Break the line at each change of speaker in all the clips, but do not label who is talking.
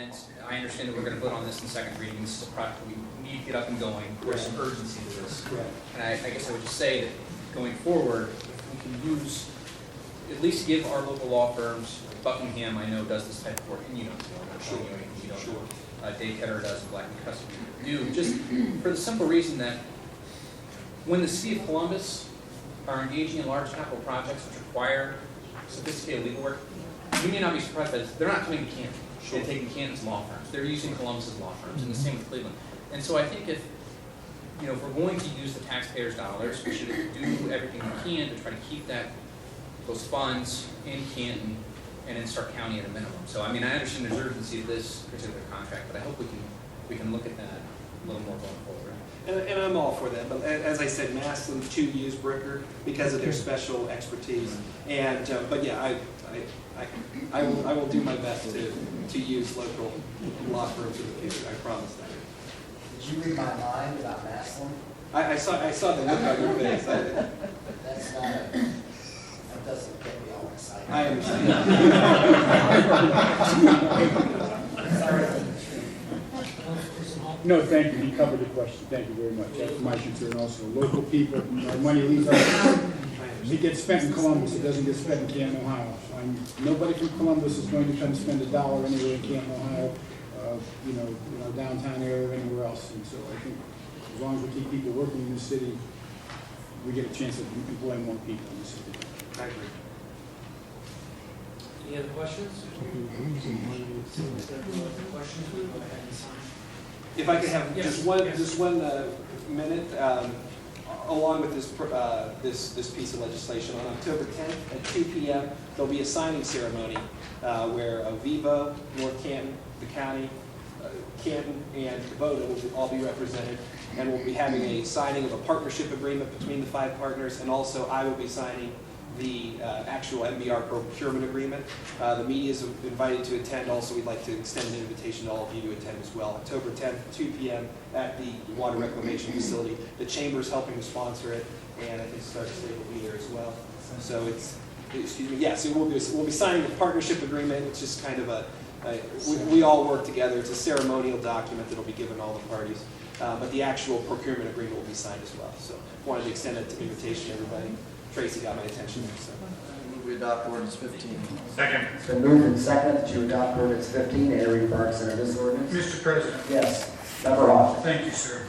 comments. I understand that we're going to vote on this in second reading. This is a project we need to get up and going. There's some urgency to this. And I guess I would just say that going forward, if we can use, at least give our local law firms, Buckingham I know does this type of work, and you don't know, I'm not showing you anything you don't know. Dave Ketter does, and Black and Custody do, just for the simple reason that when the City of Columbus are engaging in large capital projects which require sophisticated legal work, you may not be surprised that they're not coming to Canton. They're taking Canton's law firms. They're using Columbus's law firms, and the same with Cleveland. And so I think if we're going to use the taxpayers' dollars, we should do everything we can to try to keep those funds in Canton and in Stark County at a minimum. So I mean, I understand there's urgency to this particular contract, but I hope we can look at that a little more going forward.
And I'm all for that, but as I said, Massillon too used Bricker because of their special expertise. And but yeah, I will do my best to use local law firms in the future. I promise that.
Did you read my mind about Massillon?
I saw the look on your face.
That's not that doesn't get me all excited.
I understand.
Sorry.
No, thank you. He covered the question. Thank you very much. That's my concern also. Local people, our money leaves our, it gets spent in Columbus. It doesn't get spent in Canton, Ohio. Nobody from Columbus is going to come spend a dollar anywhere in Canton, Ohio, in our downtown area or anywhere else. And so I think as long as we keep people working in the city, we get a chance of employing more people in the city.
I agree.
Any other questions? Questions, we'll go ahead and sign.
If I could have just one minute, along with this piece of legislation, on October 10th at 2 p.m. there'll be a signing ceremony where Vivo, North Canton, the county, Canton, and Kubota will all be represented, and we'll be having a signing of a partnership agreement between the 5 partners, and also I will be signing the actual MBR procurement agreement. The media is invited to attend. Also, we'd like to extend an invitation to all of you to attend as well. October 10th, 2 p.m. at the Water Reclamation Facility. The Chamber is helping to sponsor it, and I think Stark State will be there as well. So we'll be signing a partnership agreement. It's just kind of we all work together. It's a ceremonial document that will be given to all the parties. But the actual procurement agreement will be signed as well. So I wanted to extend an invitation to everybody. Tracy got my attention there. So.
Move we adopt ordinance 15.
Second.
It's been moved and seconded to adopt ordinance 15. Any remarks on this ordinance?
Mr. President.
Yes. Member Hoff.
Thank you, sir.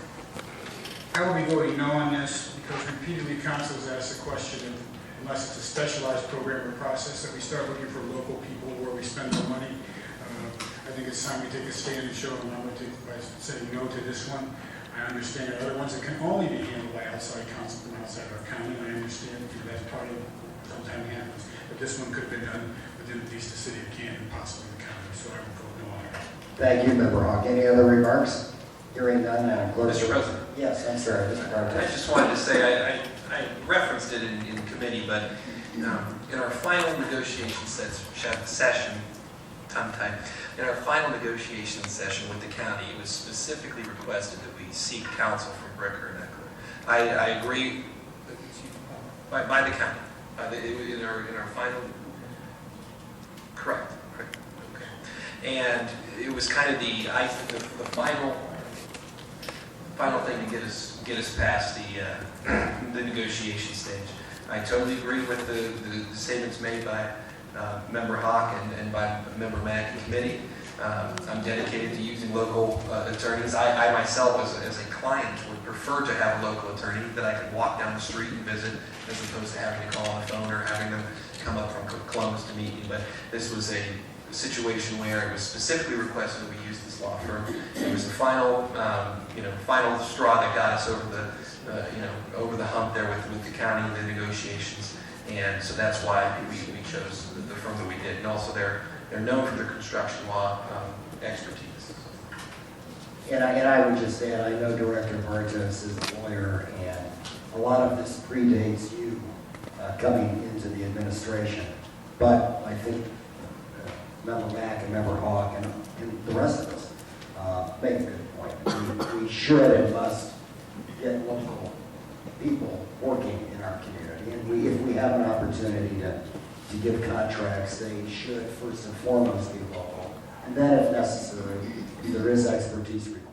I will be voting no on this because repeatedly council has asked the question of, unless it's a specialized program or process, that we start looking for local people where we spend our money. I think it's time we take a stand and show them how we take by saying no to this one. I understand there are other ones that can only be handled by outside counsel from outside our county, and I understand that's part of sometimes happens. But this one could have been done within at least the city of Canton, possibly the county, so I would vote no on it.
Thank you, Member Hawk. Any other remarks? Hearing none, clerk.
Mr. President.
Yes, I'm sorry, Mr. Carter.
I just wanted to say, I referenced it in committee, but in our final negotiation session, in our final negotiation session with the county, it was specifically requested that we seek counsel from Bricker and Eckler. I agree by the county. In our final, correct, okay. And it was kind of the final thing to get us past the negotiation stage. I totally agree with the statements made by Member Hawk and by Member Mack and committee. I'm dedicated to using local attorneys. I myself, as a client, would prefer to have a local attorney that I could walk down the street and visit, as opposed to having to call on the phone or having them come up from Columbus to meet me. But this was a situation where it was specifically requested that we use this law firm. It was the final, final straw that got us over the hump there with the county and the negotiations. And so that's why we chose the firm that we did. And also they're known for their construction law expertise.
And I would just add, I know Director Bartos is a lawyer, and a lot of this predates you coming into the administration. But I think Member Mack and Member Hawk and the rest of us make a good point. We should and must get local people working in our community. And if we have an opportunity to give contracts, they should first and foremost be local. And then if necessary, if there is expertise required,